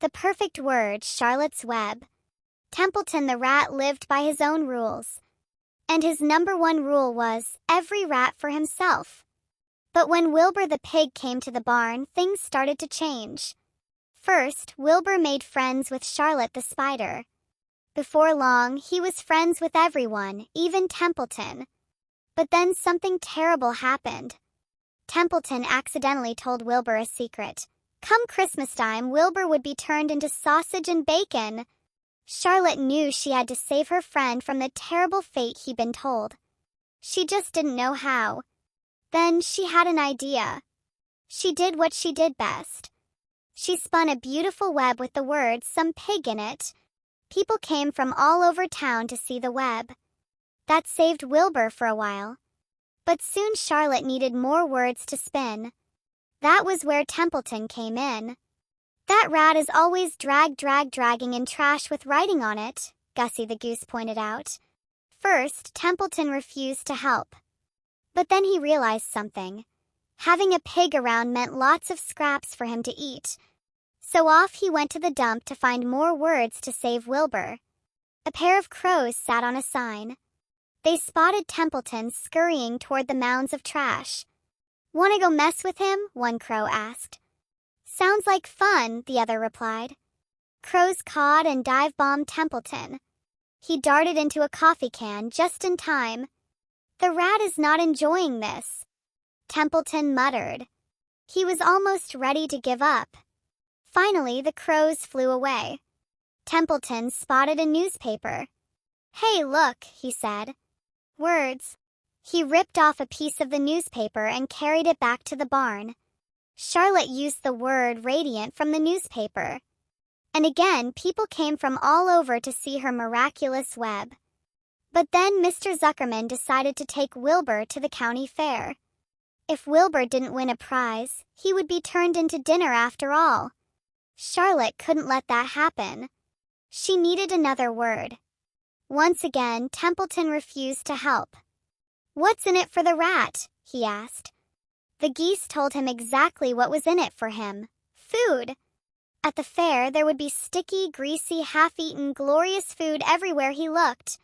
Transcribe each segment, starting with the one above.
The perfect word, Charlotte's Web. Templeton the rat lived by his own rules. And his #1 rule was, every rat for himself. But when Wilbur the pig came to the barn, things started to change. First, Wilbur made friends with Charlotte the spider. Before long, he was friends with everyone, even Templeton. But then something terrible happened. Templeton accidentally told Wilbur a secret. Come Christmas time, Wilbur would be turned into sausage and bacon. Charlotte knew she had to save her friend from the terrible fate he'd been told. She just didn't know how. Then she had an idea. She did what she did best. She spun a beautiful web with the words "some pig" in it. People came from all over town to see the web. That saved Wilbur for a while. But soon Charlotte needed more words to spin. That was where Templeton came in. That rat is always dragging in trash with writing on it, Gussie the goose pointed out. First, Templeton refused to help. But then he realized something. Having a pig around meant lots of scraps for him to eat. So off he went to the dump to find more words to save Wilbur. A pair of crows sat on a sign. They spotted Templeton scurrying toward the mounds of trash. "Want to go mess with him?" one crow asked. "Sounds like fun," the other replied. Crows cawed and dive-bombed Templeton. He darted into a coffee can just in time. "The rat is not enjoying this," Templeton muttered. He was almost ready to give up. Finally, the crows flew away. Templeton spotted a newspaper. "Hey, look," he said. "Words." He ripped off a piece of the newspaper and carried it back to the barn. Charlotte used the word "radiant" from the newspaper. And again, people came from all over to see her miraculous web. But then Mr. Zuckerman decided to take Wilbur to the county fair. If Wilbur didn't win a prize, he would be turned into dinner after all. Charlotte couldn't let that happen. She needed another word. Once again, Templeton refused to help. "What's in it for the rat?" he asked. The geese told him exactly what was in it for him. Food. At the fair, there would be sticky, greasy, half-eaten, glorious food everywhere he looked.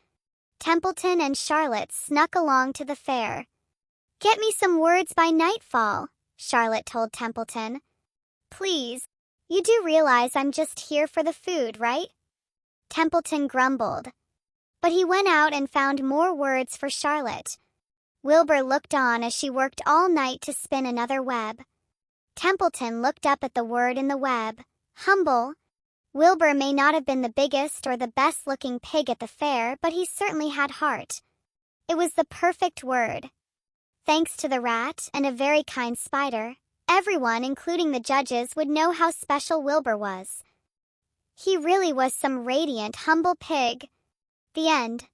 Templeton and Charlotte snuck along to the fair. "Get me some words by nightfall," Charlotte told Templeton. "Please. You do realize I'm just here for the food, right?" Templeton grumbled. But he went out and found more words for Charlotte. Wilbur looked on as she worked all night to spin another web. Templeton looked up at the word in the web, humble. Wilbur may not have been the biggest or the best-looking pig at the fair, but he certainly had heart. It was the perfect word. Thanks to the rat and a very kind spider, everyone, including the judges, would know how special Wilbur was. He really was some radiant, humble pig. The end.